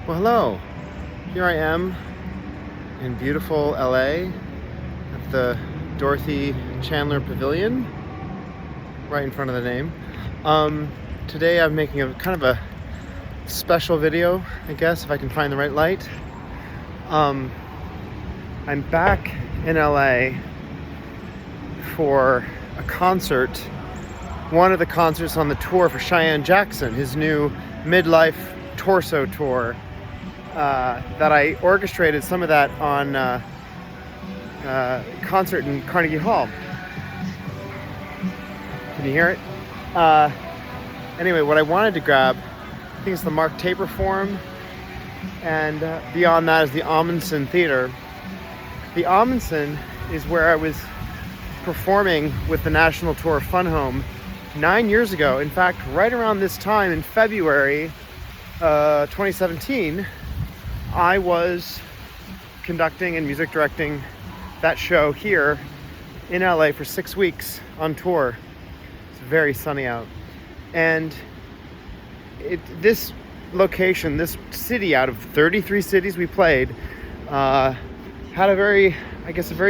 Well, hello. Here I am in beautiful LA at the Dorothy Chandler Pavilion, right in front of the name. Today I'm making a kind of a special video, I guess, if I can find the right light. I'm back in LA for a concert, one of the concerts on the tour for Cheyenne Jackson, his new midlife torso tour. That I orchestrated some of that on concert in Carnegie Hall. Can you hear it? Anyway, what I wanted to grab, I think it's the Mark Taper Forum, and beyond that is the Amundsen Theater. The Amundsen is where I was performing with the National Tour Fun Home 9 years ago. In fact, right around this time in February 2017, I was conducting and music directing that show here in LA for 6 weeks on tour. It's very sunny out. And this location, this city out of 33 cities we played, had a very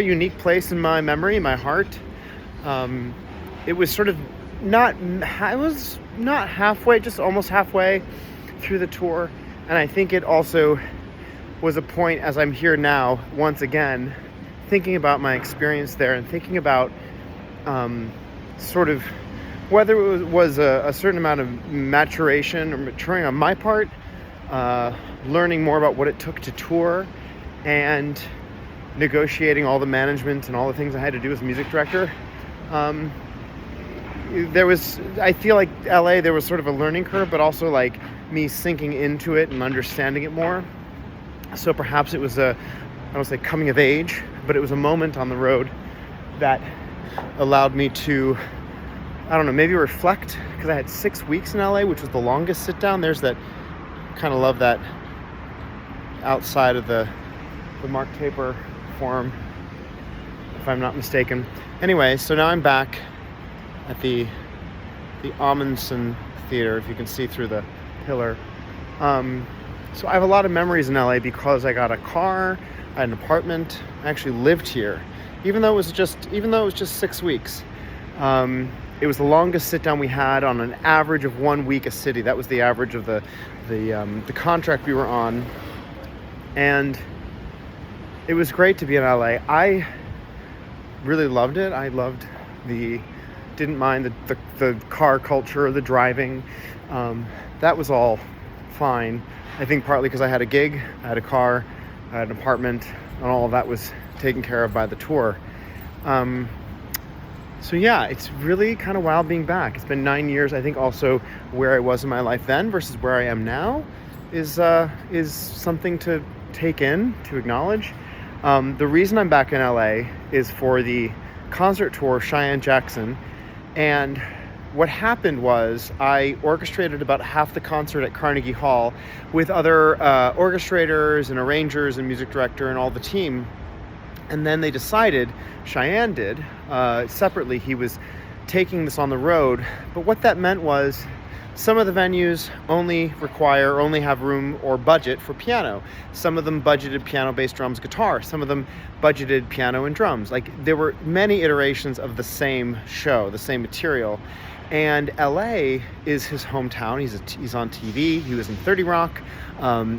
unique place in my memory, in my heart. It was sort of not halfway, just almost halfway through the tour. And I think it also was a point, as I'm here now, once again, thinking about my experience there and thinking about sort of whether it was a certain amount of maturation or maturing on my part, learning more about what it took to tour and negotiating all the management and all the things I had to do as a music director. I feel like LA, there was sort of a learning curve, but also like me sinking into it and understanding it more. So perhaps it was I don't say coming of age, but it was a moment on the road that allowed me to, I don't know, maybe reflect, because I had 6 weeks in LA, which was the longest sit down. There's that, kind of love that outside of the Mark Taper Forum, if I'm not mistaken. Anyway, so now I'm back at the Amundsen Theater, if you can see through the pillar. So I have a lot of memories in LA because I got a car, I had an apartment, I actually lived here. Even though it was just 6 weeks. It was the longest sit down we had on an average of 1 week a city. That was the average of the contract we were on. And it was great to be in LA. I really loved it. Didn't mind the car culture, the driving. That was all fine. I think partly because I had a gig, I had a car, I had an apartment, and all of that was taken care of by the tour. So yeah, it's really kind of wild being back. It's been 9 years. I think also where I was in my life then versus where I am now is something to take in, to acknowledge. The reason I'm back in LA is for the concert tour, Cheyenne Jackson. And what happened was I orchestrated about half the concert at Carnegie Hall with other orchestrators and arrangers and music director and all the team. And then they decided, Cheyenne did, separately, he was taking this on the road. But what that meant was some of the venues only have room or budget for piano. Some of them budgeted piano, bass, drums, guitar. Some of them budgeted piano and drums. Like, there were many iterations of the same show, the same material. And LA is his hometown. He's on TV. He was in 30 Rock.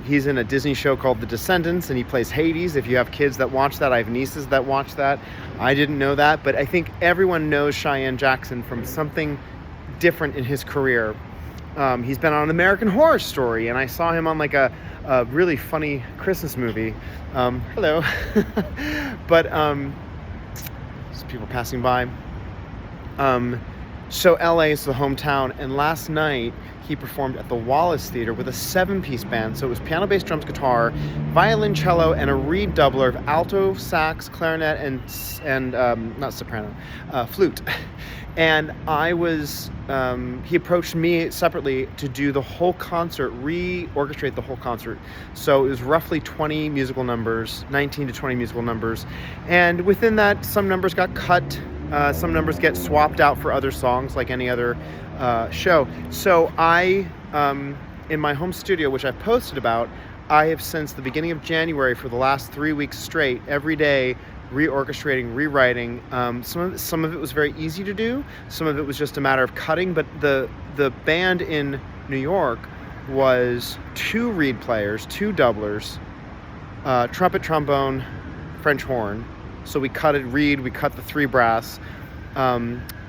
He's in a Disney show called The Descendants, and he plays Hades. If you have kids that watch that, I have nieces that watch that. I didn't know that, but I think everyone knows Cheyenne Jackson from something different in his career. He's been on American Horror Story, and I saw him on like a really funny Christmas movie. Hello. But just people passing by. So LA is the hometown, and last night he performed at the Wallace Theater with a 7-piece band. So it was piano, bass, drums, guitar, violoncello, and a redoubler of alto, sax, clarinet, and not soprano, flute. And he approached me separately to do the whole concert, reorchestrate the whole concert. So it was roughly 20 musical numbers, 19 to 20 musical numbers. And within that, some numbers got cut. Some numbers get swapped out for other songs, like any other show. So I in my home studio, which I've posted about, I have since the beginning of January for the last 3 weeks straight, every day, reorchestrating, rewriting. Some of it was very easy to do. Some of it was just a matter of cutting. But the band in New York was 2 reed players, 2 doublers, trumpet, trombone, French horn. So we cut it reed. We cut the 3 brass.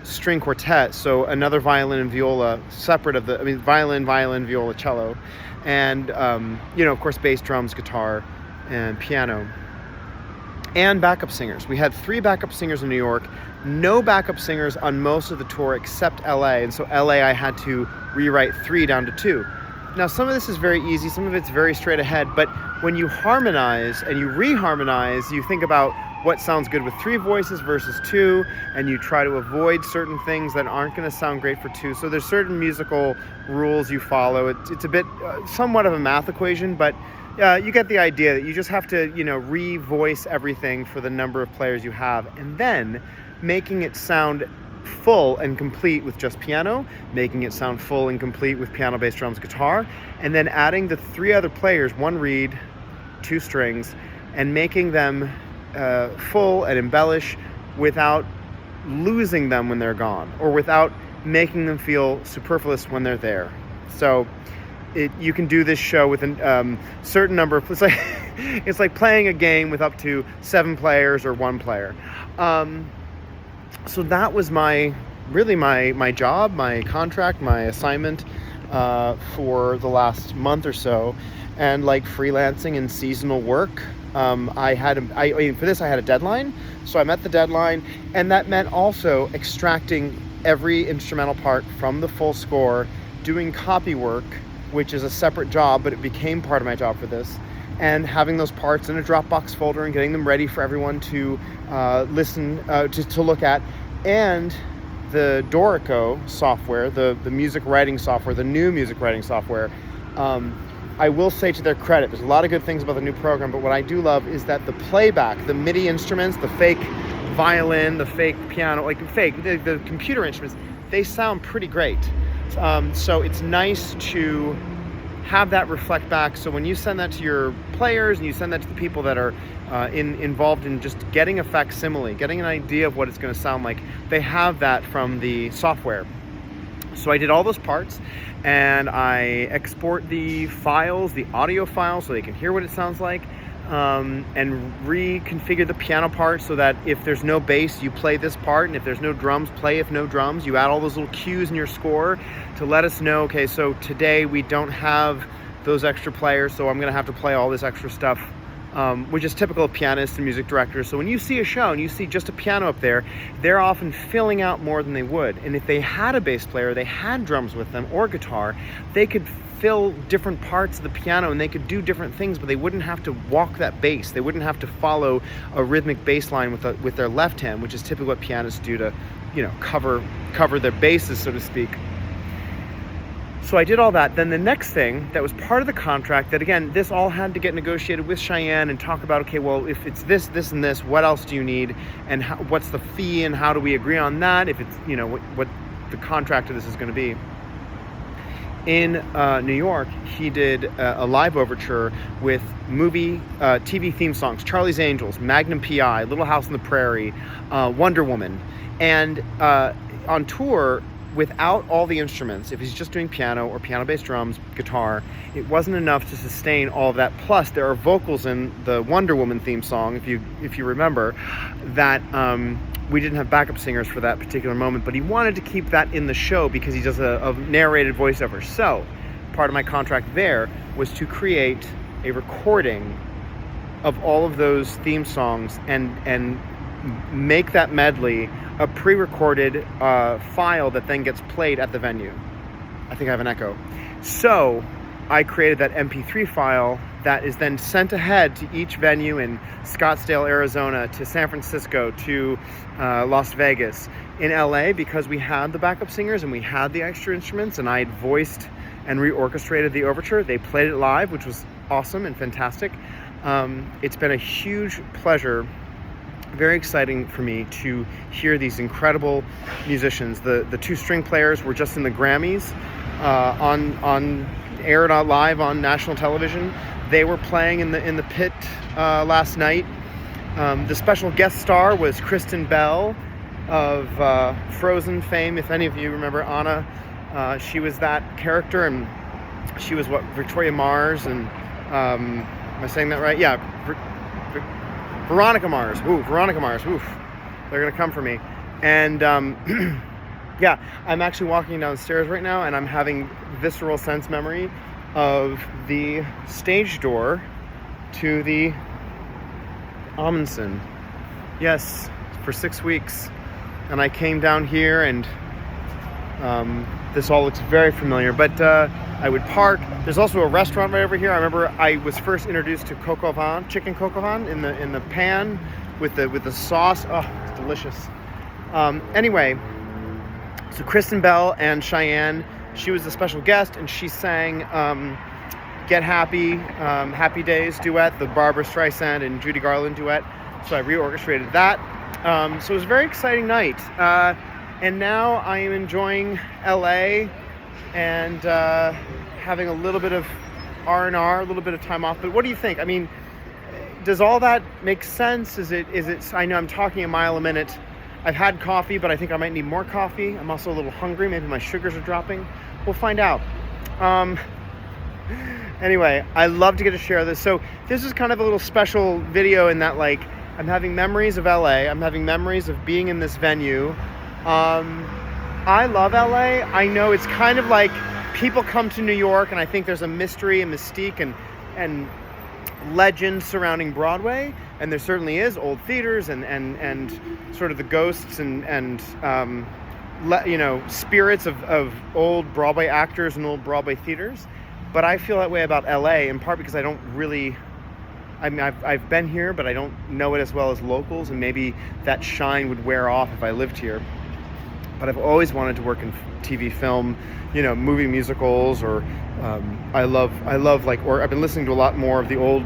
String quartet. So another violin and viola, separate of violin, viola, cello, and of course, bass, drums, guitar, and piano. And backup singers. We had 3 backup singers in New York, no backup singers on most of the tour except LA. And so LA, I had to rewrite 3 down to 2. Now, some of this is very easy, some of it's very straight ahead, but when you harmonize and you reharmonize, you think about what sounds good with 3 voices versus 2, and you try to avoid certain things that aren't going to sound great for 2. So there's certain musical rules you follow. It's a bit, somewhat of a math equation, but you get the idea that you just have to, re-voice everything for the number of players you have, and then making it sound full and complete with just piano, making it sound full and complete with piano, bass, drums, guitar, and then adding the 3 other players, 1 reed, 2 strings, and making them full and embellish without losing them when they're gone, or without making them feel superfluous when they're there. So you can do this show with a certain number of, it's like playing a game with up to 7 players or 1 player. So that was my job, my contract, my assignment for the last month or so. And like freelancing and seasonal work, for this I had a deadline, so I met the deadline, and that meant also extracting every instrumental part from the full score, doing copy work, which is a separate job, but it became part of my job for this, and having those parts in a Dropbox folder and getting them ready for everyone to listen, to look at. And the Dorico software, the music writing software, the new music writing software, I will say to their credit, there's a lot of good things about the new program, but what I do love is that the playback, the MIDI instruments, the fake violin, the fake piano, the computer instruments, they sound pretty great. So it's nice to have that reflect back. So when you send that to your players and you send that to the people that are involved in just getting a facsimile, getting an idea of what it's going to sound like, they have that from the software. So I did all those parts, and I export the files, the audio files, so they can hear what it sounds like, and reconfigure the piano part so that if there's no bass, you play this part, and if there's no drums, play if no drums. You add all those little cues in your score to let us know, okay, so today we don't have those extra players, so I'm going to have to play all this extra stuff, which is typical of pianists and music directors. So when you see a show and you see just a piano up there, they're often filling out more than they would. And if they had a bass player, they had drums with them or guitar, they could fill different parts of the piano and they could do different things, but they wouldn't have to walk that bass. They wouldn't have to follow a rhythmic bass line with their left hand, which is typically what pianists do to, cover their basses, so to speak. So I did all that. Then the next thing that was part of the contract, that again, this all had to get negotiated with Cheyenne and talk about, okay, well, if it's this, this, and this, what else do you need? And what's the fee and how do we agree on that? If it's, what the contract of this is going to be. In New York, he did a live overture with movie, TV theme songs, Charlie's Angels, Magnum P.I., Little House on the Prairie, Wonder Woman. And on tour, without all the instruments, if he's just doing piano or piano, bass, drums, guitar, it wasn't enough to sustain all of that. Plus, there are vocals in the Wonder Woman theme song, if you remember, that we didn't have backup singers for that particular moment, but he wanted to keep that in the show because he does a narrated voiceover. So, part of my contract there was to create a recording of all of those theme songs and make that medley a pre-recorded file that then gets played at the venue. I think I have an echo. So I created that MP3 file that is then sent ahead to each venue in Scottsdale, Arizona, to San Francisco, to Las Vegas, in LA, because we had the backup singers and we had the extra instruments, and I had voiced and reorchestrated the overture. They played it live, which was awesome and fantastic. It's been a huge pleasure, very exciting for me to hear these incredible musicians. The 2 string players were just in the Grammys aired live on national television. They were playing in the pit last night. The special guest star was Kristen Bell of Frozen fame. If any of you remember Anna, she was that character, and she was Victoria Mars, and am I saying that right? Yeah, Veronica Mars. Ooh, Veronica Mars. Oof, they're gonna come for me. And yeah, I'm actually walking downstairs right now, and I'm having visceral sense memory of the stage door to the Amundsen. Yes, for 6 weeks. And I came down here, and this all looks very familiar, but I would park. There's also a restaurant right over here. I remember I was first introduced to coq au vin, chicken coq au vin in the pan with the sauce. Oh, it's delicious. Anyway, so Kristen Bell and Cheyenne, she was the special guest, and she sang Get Happy, Happy Days duet, the Barbra Streisand and Judy Garland duet. So I reorchestrated that. So it was a very exciting night. And now I am enjoying LA and having a little bit of R&R, a little bit of time off. But what do you think? I mean, does all that make sense? Is it, I know I'm talking a mile a minute. I've had coffee, but I think I might need more coffee. I'm also a little hungry. Maybe my sugars are dropping. We'll find out. Anyway, I love to get to share this. So this is kind of a little special video in that, like, I'm having memories of LA. I'm having memories of being in this venue. I love LA. I know it's kind of like people come to New York, and I think there's a mystery and mystique and legend surrounding Broadway, and there certainly is old theaters and sort of the ghosts and spirits of old Broadway actors and old Broadway theaters. But I feel that way about LA, in part because I don't really, I mean, I've been here, but I don't know it as well as locals, and maybe that shine would wear off if I lived here. But I've always wanted to work in TV, film, movie musicals, or I love or I've been listening to a lot more of the old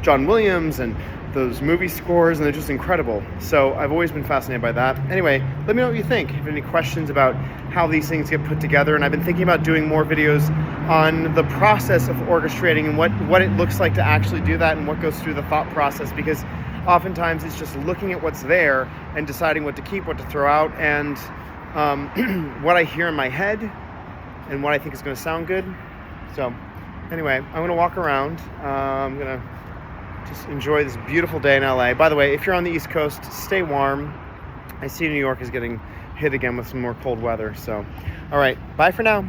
John Williams and those movie scores, and they're just incredible. So I've always been fascinated by that. Anyway, let me know what you think. If you have any questions about how these things get put together, and I've been thinking about doing more videos on the process of orchestrating and what it looks like to actually do that and what goes through the thought process, because oftentimes it's just looking at what's there and deciding what to keep, what to throw out, and what I hear in my head and what I think is going to sound good. So anyway, I'm going to walk around. I'm going to just enjoy this beautiful day in LA. By the way, if you're on the East Coast, stay warm. I see New York is getting hit again with some more cold weather. So, all right, bye for now.